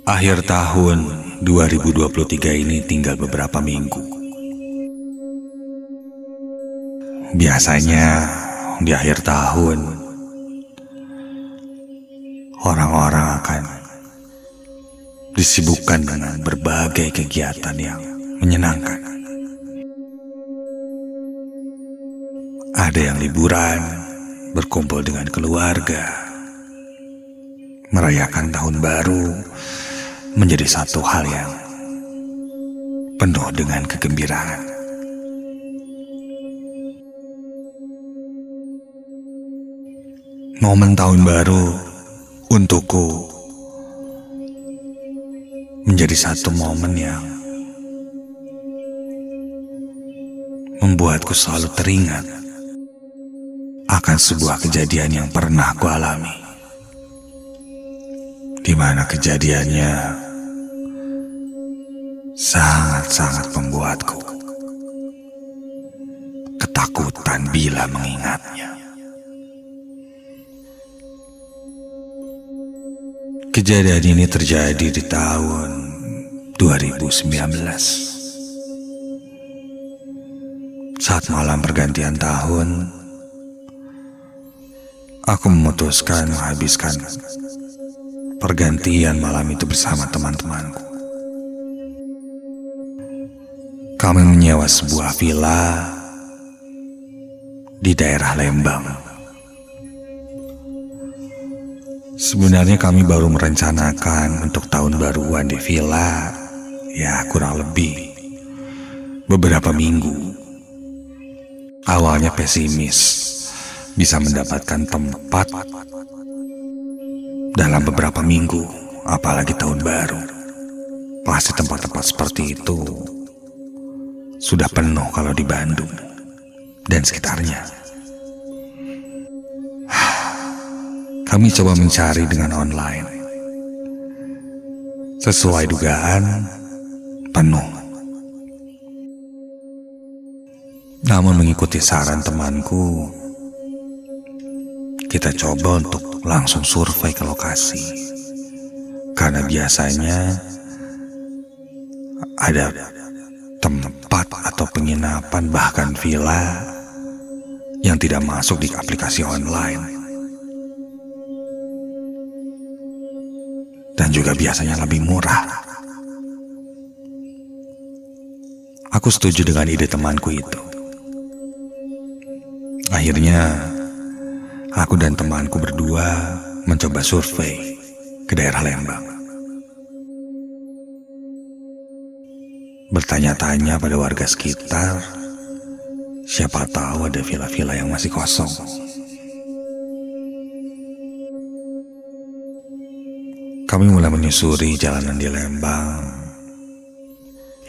Akhir tahun 2023 ini tinggal beberapa minggu. Biasanya di akhir tahun orang-orang akan disibukkan dengan berbagai kegiatan yang menyenangkan. Ada yang liburan, berkumpul dengan keluarga, merayakan tahun baru menjadi satu hal yang penuh dengan kegembiraan. Momen tahun baru untukku menjadi satu momen yang membuatku selalu teringat akan sebuah kejadian yang pernah aku alami, di mana kejadiannya sangat-sangat membuatku ketakutan bila mengingatnya. Kejadian ini terjadi di tahun 2019. Saat malam pergantian tahun, aku memutuskan menghabiskan pergantian malam itu bersama teman-temanku. Kami menyewa sebuah villa di daerah Lembang. Sebenarnya kami baru merencanakan untuk tahun baruan di villa, ya kurang lebih beberapa minggu. Awalnya pesimis bisa mendapatkan tempat dalam beberapa minggu, apalagi tahun baru. Pasti tempat-tempat seperti itu sudah penuh kalau di Bandung dan sekitarnya. Kami coba mencari dengan online. Sesuai dugaan, penuh. Namun mengikuti saran temanku, kita coba untuk langsung survei ke lokasi. Karena biasanya ada tempat atau penginapan bahkan villa yang tidak masuk di aplikasi online. Dan juga biasanya lebih murah. Aku setuju dengan ide temanku itu. Akhirnya aku dan temanku berdua mencoba survei ke daerah Lembang. Bertanya-tanya pada warga sekitar, siapa tahu ada villa-villa yang masih kosong. Kami mulai menyusuri jalanan di Lembang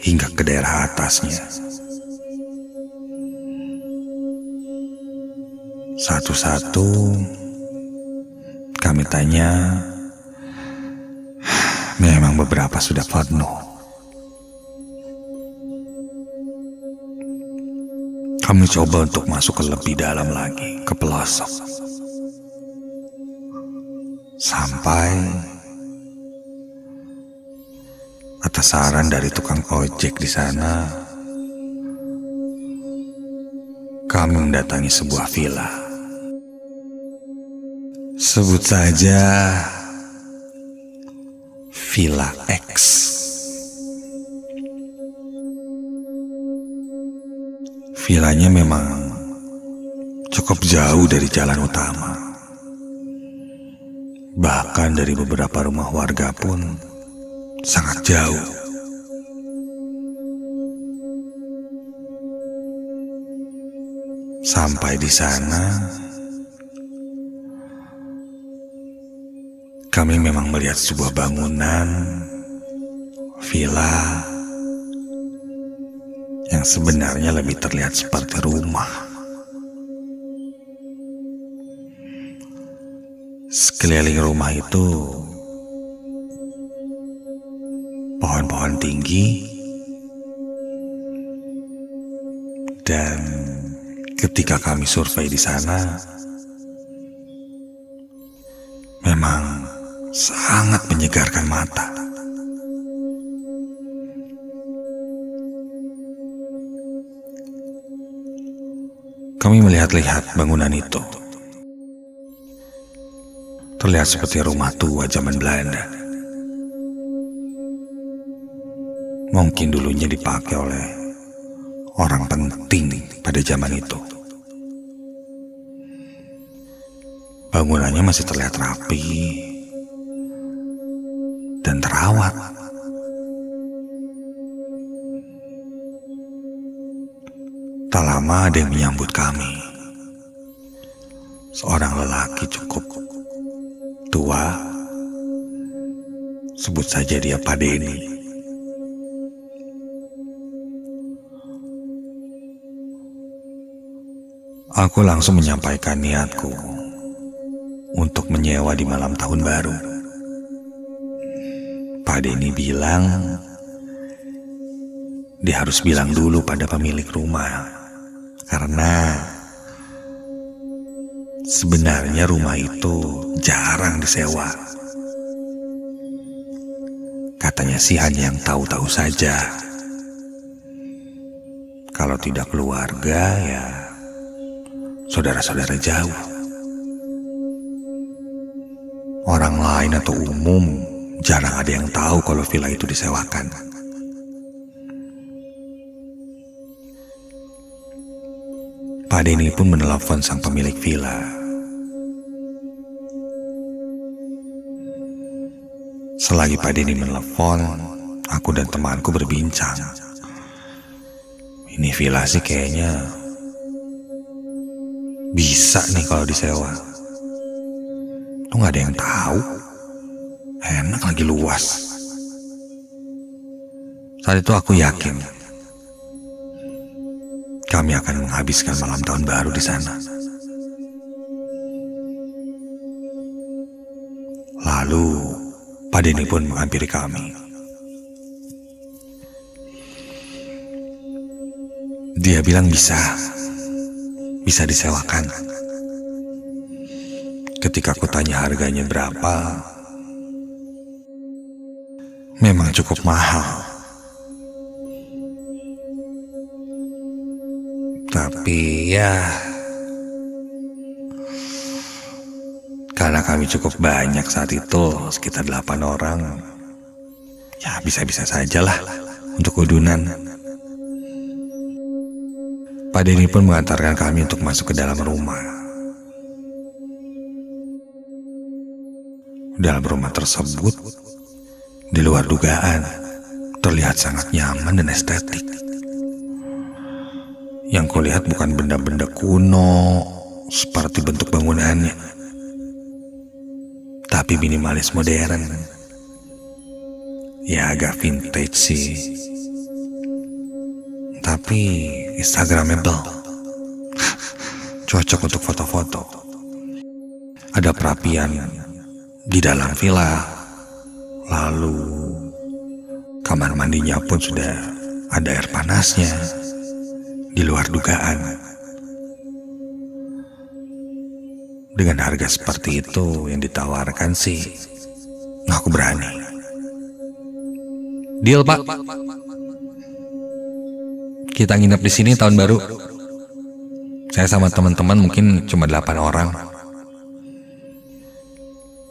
hingga ke daerah atasnya. Satu-satu kami tanya, memang beberapa sudah penuh. Kami coba untuk masuk ke lebih dalam lagi, ke pelosok. Sampai atas saran dari tukang ojek di sana, kami mendatangi sebuah villa. Sebut saja Villa X. Villanya memang cukup jauh dari jalan utama. Bahkan dari beberapa rumah warga pun sangat jauh. Sampai di sana, kami memang melihat sebuah bangunan villa yang sebenarnya lebih terlihat seperti rumah. Sekeliling rumah itu pohon-pohon tinggi, dan ketika kami survei di sana, memang sangat menyegarkan mata. Kami melihat-lihat bangunan itu. Terlihat seperti rumah tua zaman Belanda. Mungkin dulunya dipakai oleh orang penting pada zaman itu. Bangunannya masih terlihat rapi dan terawat. Tak lama ada yang menyambut kami. Seorang lelaki cukup tua, sebut saja dia Pak Denny. Aku langsung menyampaikan niatku untuk menyewa di malam tahun baru. Pak Denny bilang dia harus bilang dulu pada pemilik rumah, karena sebenarnya rumah itu jarang disewa. Katanya sih hanya yang tahu-tahu saja. Kalau tidak keluarga, ya saudara-saudara jauh. Orang lain atau umum jarang ada yang tahu kalau villa itu disewakan. Pak Denny pun menelepon sang pemilik villa. Selagi Pak Denny menelepon, aku dan temanku berbincang. Ini villa sih kayaknya bisa nih kalau disewa. Tuh gak ada yang tahu. Enak lagi luas. Saat itu aku yakin kami akan menghabiskan malam tahun baru di sana. Lalu Pak Denny pun menghampiri kami. Dia bilang bisa disewakan. Ketika aku tanya harganya berapa, memang cukup mahal. Tapi ya, karena kami cukup banyak saat itu, sekitar 8 orang, ya bisa-bisa sajalah untuk udunan. Pak Denny pun mengantarkan kami untuk masuk ke dalam rumah. Dalam rumah tersebut, di luar dugaan, terlihat sangat nyaman dan estetik. Yang kulihat bukan benda-benda kuno seperti bentuk bangunannya, tapi minimalis modern. Ya agak vintage sih, tapi instagramable. Cocok untuk foto-foto. Ada perapian di dalam villa. Lalu kamar mandinya pun sudah ada air panasnya. Di luar dugaan. Dengan harga seperti itu yang ditawarkan sih, aku berani. Deal, Pak. Kita nginep di sini tahun baru. Saya sama teman-teman mungkin cuma 8 orang.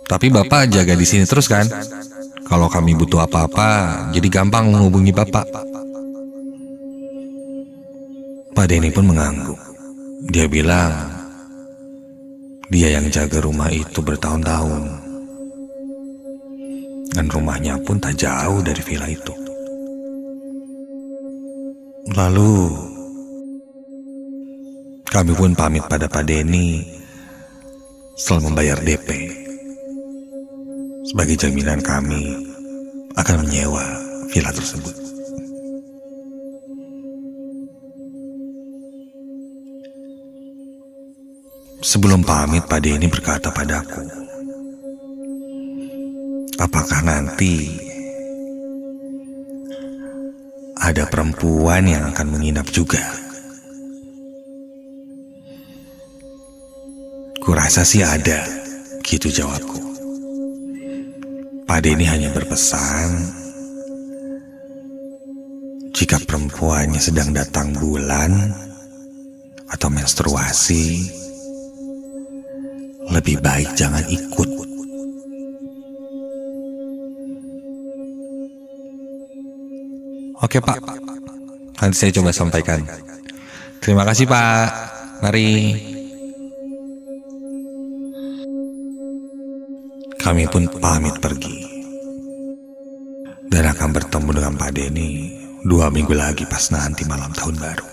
Tapi Bapak jaga di sini terus kan? Kalau kami butuh apa-apa, jadi gampang menghubungi Bapak. Pak Denny pun mengangguk. Dia bilang dia yang jaga rumah itu bertahun-tahun, dan rumahnya pun tak jauh dari villa itu. Lalu Kami pun pamit pada Pak Denny setelah membayar DP sebagai jaminan kami akan menyewa villa tersebut. Sebelum pamit, Pak Denny berkata padaku, apakah nanti ada perempuan yang akan menginap juga? Kurasa sih ada, gitu jawabku. Pak Denny hanya berpesan, jika perempuannya sedang datang bulan atau menstruasi, lebih baik jangan ikut. Oke Pak, nanti saya coba sampaikan. Terima kasih Pak, mari. Kami pun pamit pergi dan akan bertemu dengan Pak Denny 2 minggu lagi pas nanti malam tahun baru.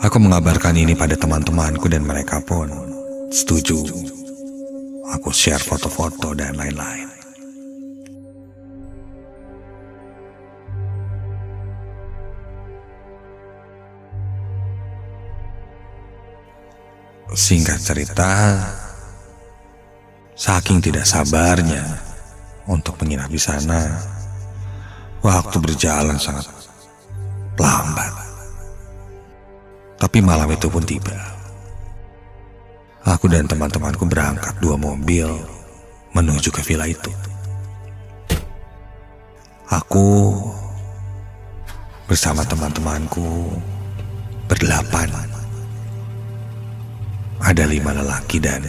Aku mengabarkan ini pada teman-temanku dan mereka pun setuju. Aku share foto-foto dan lain-lain. Singkat cerita, saking tidak sabarnya untuk menginap di sana, waktu berjalan sangat lambat. Tapi malam itu pun tiba. Aku dan teman-temanku berangkat 2 mobil menuju ke villa itu. Aku bersama teman-temanku berdelapan. Ada 5 lelaki dan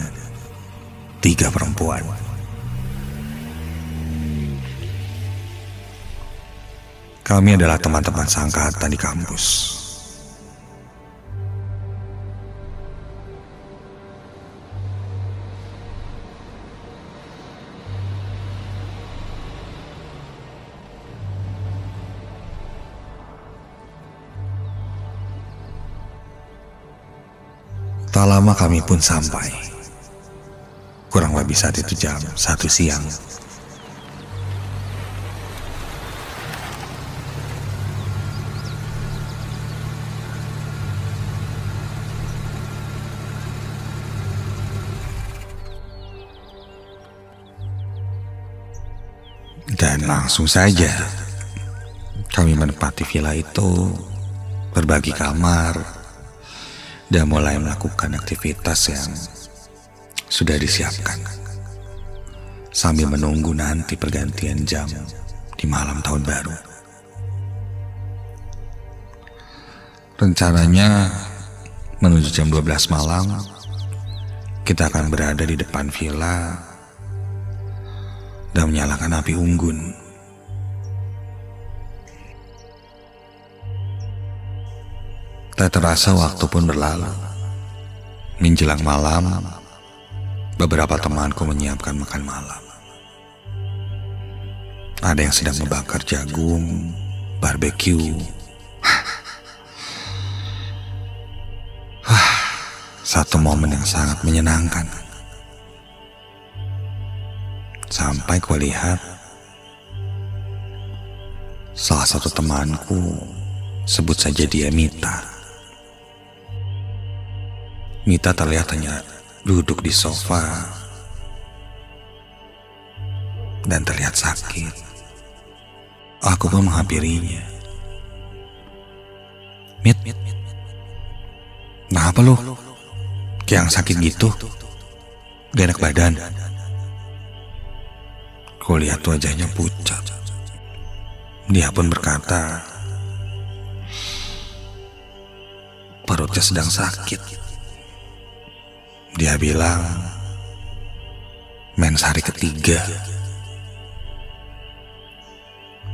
3 perempuan. Kami adalah teman-teman seangkatan di kampus. Tak lama kami pun sampai. Kurang lebih saat itu jam 1 siang. Dan langsung saja kami menempati villa itu, berbagi kamar, dan mulai melakukan aktivitas yang sudah disiapkan sambil menunggu nanti pergantian jam di malam tahun baru. Rencananya menuju jam 12 malam kita akan berada di depan villa dan menyalakan api unggun. Tak terasa waktu pun berlalu. Menjelang malam, beberapa temanku menyiapkan makan malam. Ada yang sedang membakar jagung, barbeque. Satu momen yang sangat menyenangkan. Sampai kulihat salah satu temanku, sebut saja dia Mita. Mita terlihat hanya duduk di sofa dan terlihat sakit. Aku pun menghampirinya. Mit, kenapa lu? Kayak yang sakit gitu? Gak enak badan? Kulihat wajahnya pucat. Dia pun berkata, perutnya sedang sakit. Dia bilang, mens hari ketiga.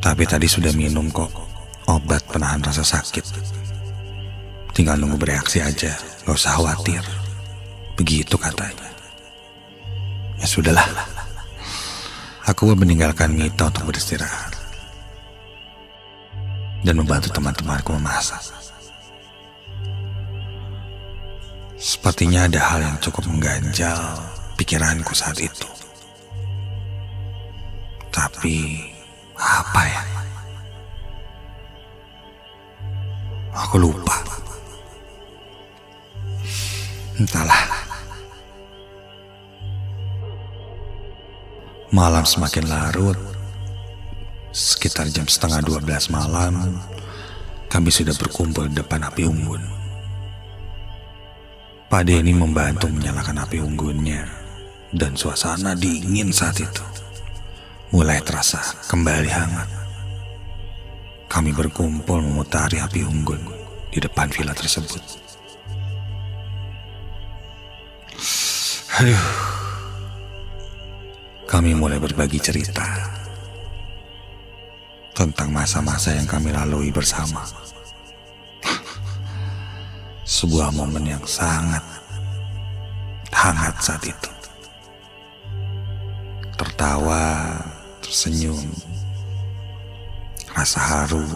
Tapi tadi sudah minum kok obat penahan rasa sakit. Tinggal nunggu bereaksi aja, gak usah khawatir. Begitu katanya. Ya sudahlah. Aku pun meninggalkan Mita untuk beristirahat dan membantu teman-temanku memasak. Sepertinya ada hal yang cukup mengganjal pikiranku saat itu. Tapi apa ya? Aku lupa. Entahlah. Malam semakin larut. Sekitar jam 11:30 malam, kami sudah berkumpul di depan api unggun. Pak Denny membantu menyalakan api unggunnya, dan suasana dingin saat itu mulai terasa kembali hangat. Kami berkumpul memutari api unggun di depan villa tersebut. Aduh. Kami mulai berbagi cerita tentang masa-masa yang kami lalui bersama. Sebuah momen yang sangat hangat saat itu. Tertawa, tersenyum, rasa haru,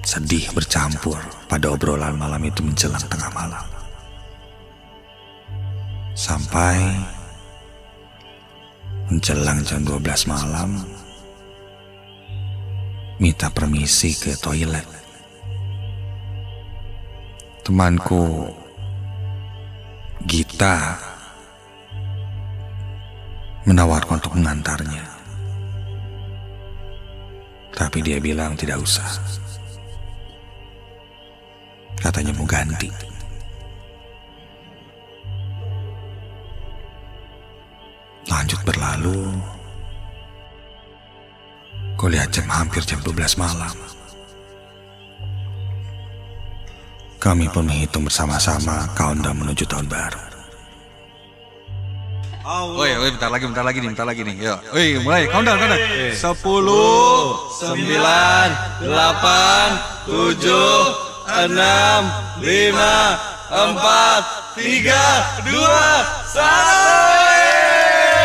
sedih bercampur pada obrolan malam itu menjelang tengah malam. Sampai menjelang jam 12 malam, minta permisi ke toilet. Temanku Gita menawarkan untuk mengantarnya, tapi dia bilang tidak usah. Katanya mau ganti. Lanjut berlalu. Kau lihat hampir jam 12 malam. Kami pun menghitung bersama-sama countdown menuju tahun baru. Woi, bentar lagi nih. Yuk. Woi, mulai countdown. 10, 9, 8, 7, 6, 5, 4, 3, 2, 1.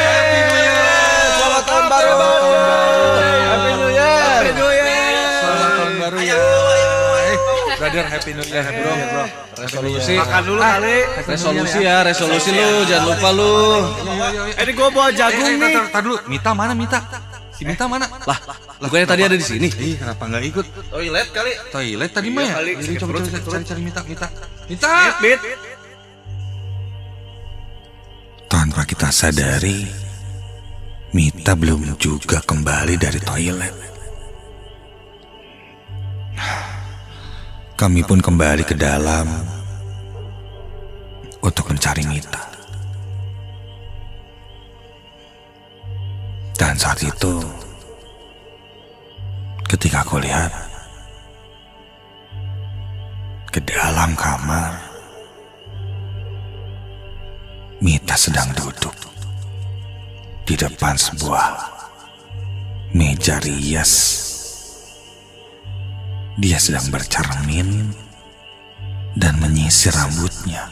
Happy New Year. Selamat tahun baru. Happy New Year. Selamat tahun baru ya. Brother, Happy New Year, bro. Resolusi. Makan dulu kali. Resolusi lu, jangan lupa lu. Ini gua bawa jagung nih. Tar dulu, Mita mana Mita? Si Mita mana? Lah, bukannya tadi ada di sini? Ih, kenapa nggak ikut? Toilet kali. Toilet tadi mah ya? Coba cari Mita. Mita. Tanpa kita sadari, Mita belum juga kembali dari toilet. Kami pun kembali ke dalam untuk mencari Mita. Dan saat itu, ketika aku lihat ke dalam kamar, Mita sedang duduk di depan sebuah meja rias. Dia sedang bercermin dan menyisir rambutnya.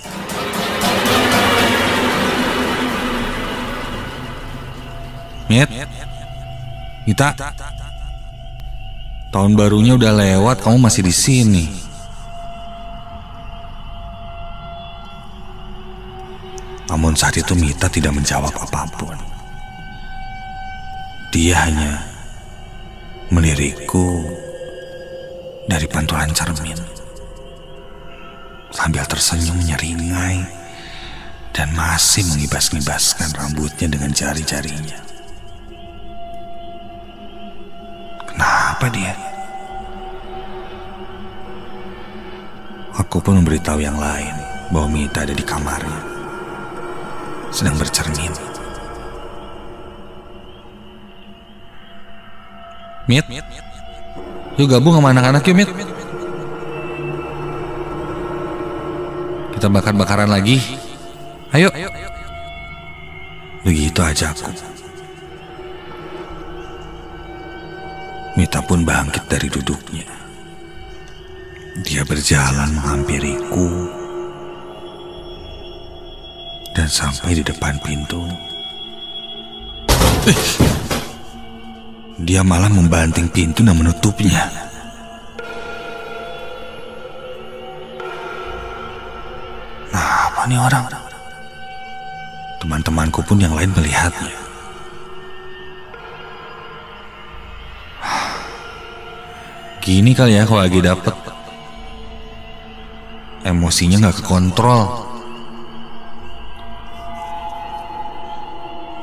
Mita, tahun barunya udah lewat, kamu masih di sini. Namun saat itu Mita tidak menjawab apapun. Dia hanya melirikku dari pantulan cermin sambil tersenyum nyeringai dan masih mengibas-ngibaskan rambutnya dengan jari-jarinya. Kenapa dia? Aku pun memberitahu yang lain bahwa Mita ada di kamarnya, sedang bercermin. Mit? Yuk gabung sama anak-anak yuk, Mit. Kita bakar-bakaran lagi. Ayo. Begitu aja aku. Mita pun bangkit dari duduknya. Dia berjalan menghampiriku dan sampai di depan pintu. Dia malah membanting pintu dan menutupnya. Siapa nih orang? Teman-temanku pun yang lain melihatnya. Gini kali ya kalau lagi dapet. Emosinya gak kekontrol.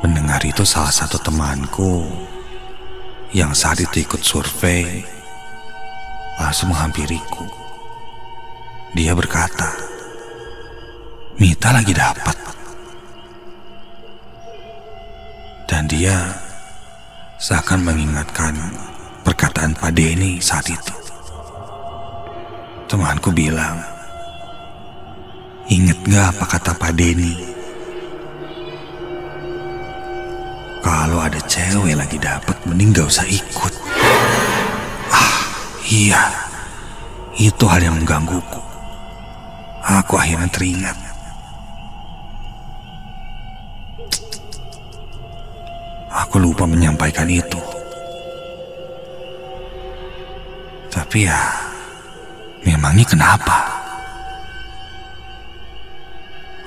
Mendengar itu salah satu temanku yang saat itu ikut survei langsung menghampiriku. Dia berkata, Mita lagi dapat. Dan dia seakan mengingatkan perkataan Pak Denny saat itu. Temanku bilang, inget gak apa kata Pak Denny? Kalau ada cewek lagi dapat, mending gak usah ikut. Iya, itu hal yang menggangguku. Aku akhirnya teringat. Aku lupa menyampaikan itu. Tapi ya, memangnya kenapa?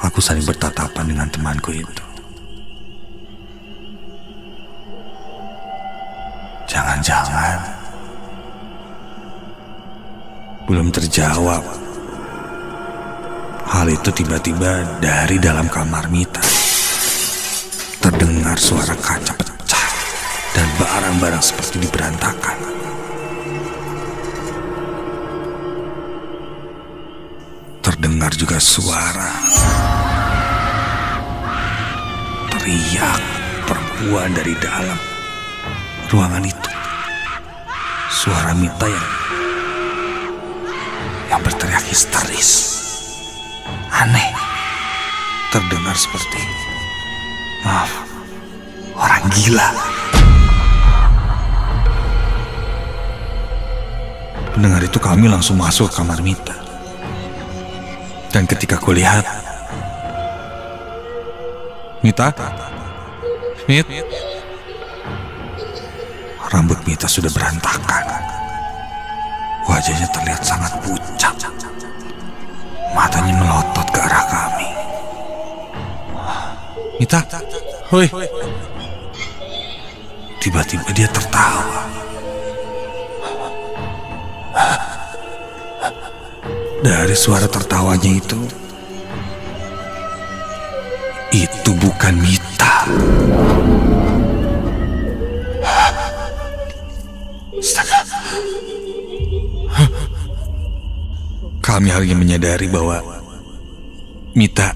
Aku saling bertatapan dengan temanku itu. Jangan-jangan belum terjawab. Hal itu tiba-tiba dari dalam kamar Mita terdengar suara kaca pecah dan barang-barang seperti diberantakan. Terdengar juga suara teriak perempuan dari dalam ruangan itu. Suara Mita yang berteriak histeris. Aneh. Terdengar seperti, maaf, orang gila. Mendengar itu kami langsung masuk ke kamar Mita. Dan ketika kulihat, Mita? Mit? Rambut Mita sudah berantakan. Wajahnya terlihat sangat pucat. Matanya melotot ke arah kami. Mita, hoi. Tiba-tiba dia tertawa. Dari suara tertawanya itu bukan Mita. Astaga. Kami akhirnya menyadari bahwa Mita,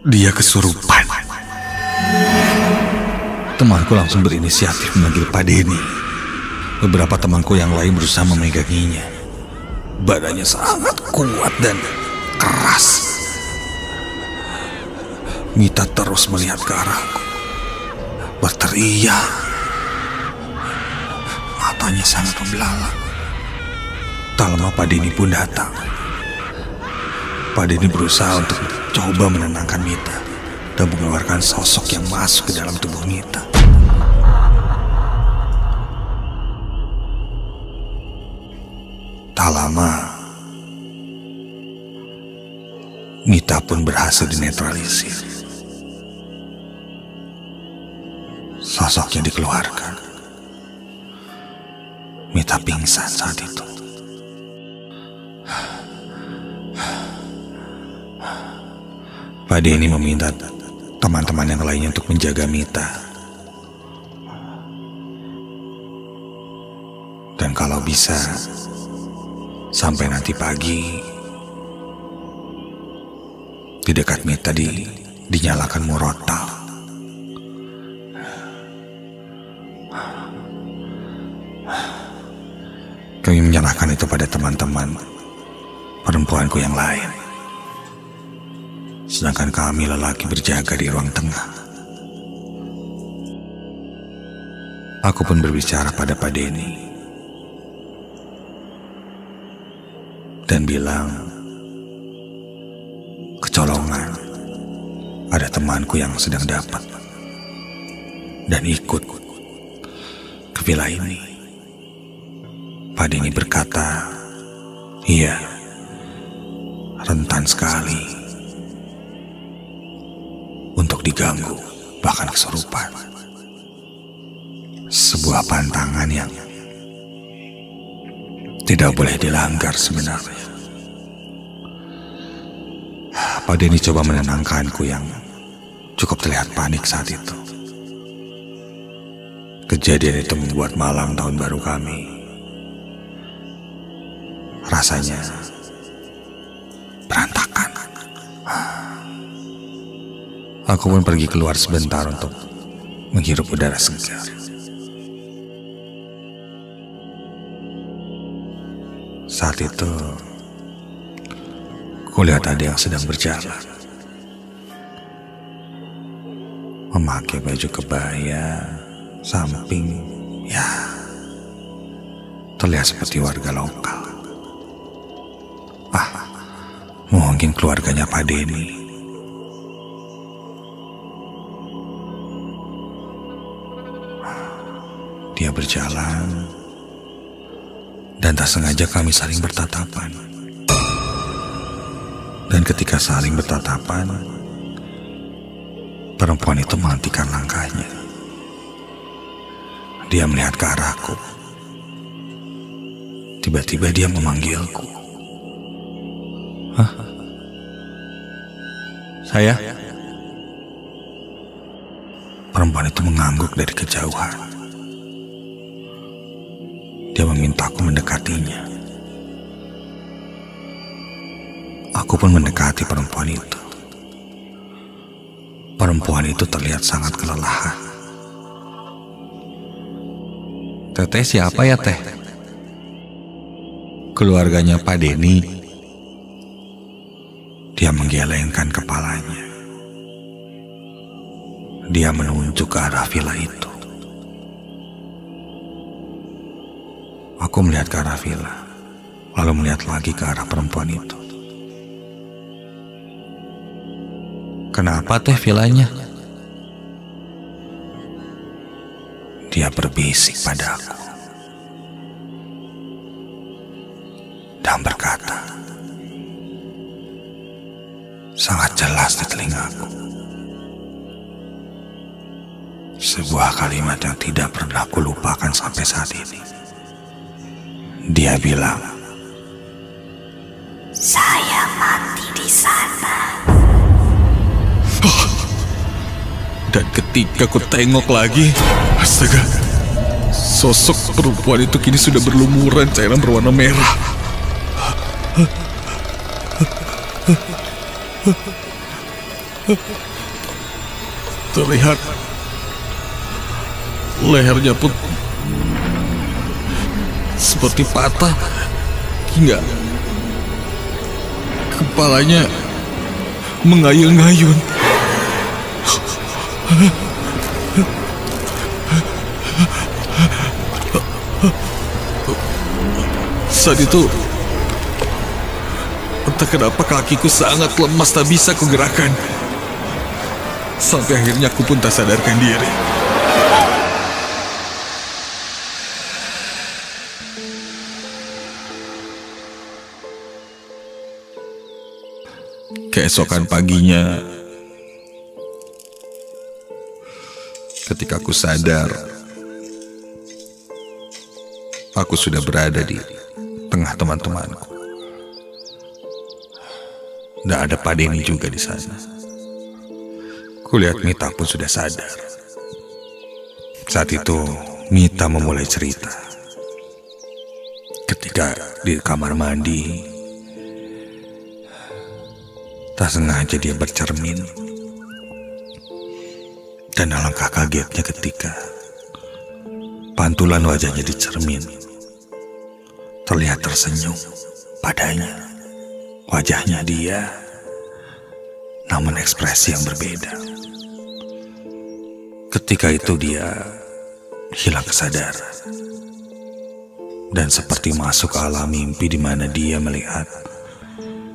dia kesurupan. Temanku langsung berinisiatif memanggil Pak Denny. Beberapa temanku yang lain berusaha memeganginya. Badannya sangat kuat dan keras. Mita terus melihat ke arahku, berteriak. Matanya sangat membelalak. Tak lama Pak Denny pun datang. Pak Denny berusaha untuk coba menenangkan Mita dan mengeluarkan sosok yang masuk ke dalam tubuh Mita. Tak lama, Mita pun berhasil dinetralisir. Sosoknya dikeluarkan. Mita pingsan saat itu. Pak Denny meminta teman-teman yang lainnya untuk menjaga Mita. Dan kalau bisa, sampai nanti pagi, di dekat Mita dinyalakan murotal. Kami menyerahkan itu pada teman-teman perempuanku yang lain. Sedangkan kami lelaki berjaga di ruang tengah. Aku pun berbicara pada Pak Denny dan bilang, kecolongan, ada temanku yang sedang dapat dan ikut ke villa ini. Pak Denny berkata, iya, rentan sekali untuk diganggu, bahkan kesurupan. Sebuah pantangan yang tidak boleh dilanggar sebenarnya. Pak Denny coba menenangkanku yang cukup terlihat panik saat itu. Kejadian itu membuat malam tahun baru kami rasanya berantakan. Aku pun pergi keluar sebentar untuk menghirup udara segar. Saat itu, kulihat ada yang sedang berjalan, memakai baju kebaya, samping, ya, terlihat seperti warga lokal. Mungkin keluarganya Pak Denny. Dia berjalan, dan tak sengaja kami saling bertatapan. Dan ketika saling bertatapan, perempuan itu menghentikan langkahnya. Dia melihat ke arahku. Tiba-tiba dia memanggilku. "Hah? Saya?" Perempuan itu mengangguk dari kejauhan. Dia memintaku mendekatinya. Aku pun mendekati perempuan itu. Perempuan itu terlihat sangat kelelahan. "Teteh siapa ya, Teh?" "Keluarganya Pak Denny." Dia menggelengkan kepalanya. Dia menunjuk ke arah villa itu. Aku melihat ke arah villa, lalu melihat lagi ke arah perempuan itu. "Kenapa Teh villanya?" Dia berbisik padaku dan berkata, sangat jelas di telingaku, sebuah kalimat yang tidak pernah kulupakan sampai saat ini. Dia bilang, "Saya mati di sana." Dan ketika ku tengok lagi, astaga, sosok perempuan itu kini sudah berlumuran cairan berwarna merah. Terlihat lehernya pun seperti patah hingga kepalanya mengayun-ngayun. Saat itu entah kenapa kakiku sangat lemas, tak bisa kugerakkan. Sampai akhirnya aku pun tak sadarkan diri. Keesokan paginya, ketika aku sadar, aku sudah berada di tengah teman-temanku. Tidak ada Pak Denny juga di sana. Kulihat Mita pun sudah sadar. Saat itu Mita memulai cerita. Ketika di kamar mandi, tak sengaja dia bercermin. Dan alangkah kagetnya ketika pantulan wajahnya di cermin terlihat tersenyum padanya. Wajahnya dia, namun ekspresi yang berbeda. Ketika itu dia hilang kesadaran dan seperti masuk ke alam mimpi di mana dia melihat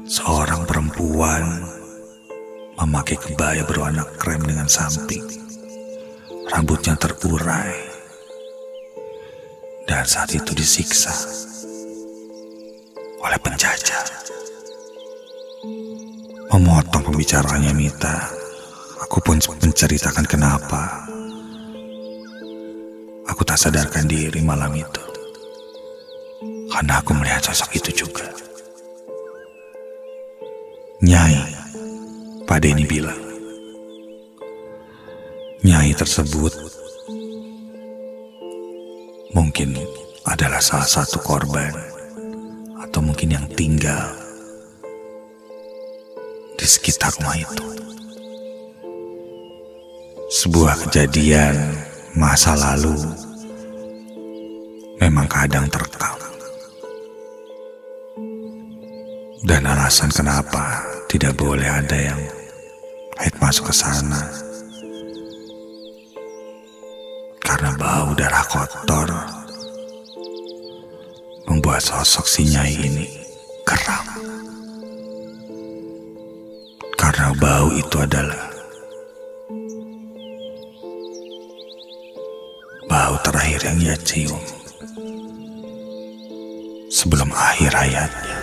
seorang perempuan memakai kebaya berwarna krem dengan samping, rambutnya terurai, dan saat itu disiksa oleh penjajah. Memotong pembicaraannya Mita, aku pun menceritakan kenapa aku tak sadarkan diri malam itu. Karena aku melihat sosok itu juga. Nyai, Pak Denny bilang. Nyai tersebut mungkin adalah salah satu korban, atau mungkin yang tinggal di sekitar rumah itu. Sebuah kejadian masa lalu memang kadang terekam. Dan alasan kenapa tidak boleh ada yang masuk ke sana, karena bau darah kotor membuat sosok si Nyai ini geram. Karena bau itu adalah bau terakhir yang ia cium sebelum akhir hayatnya.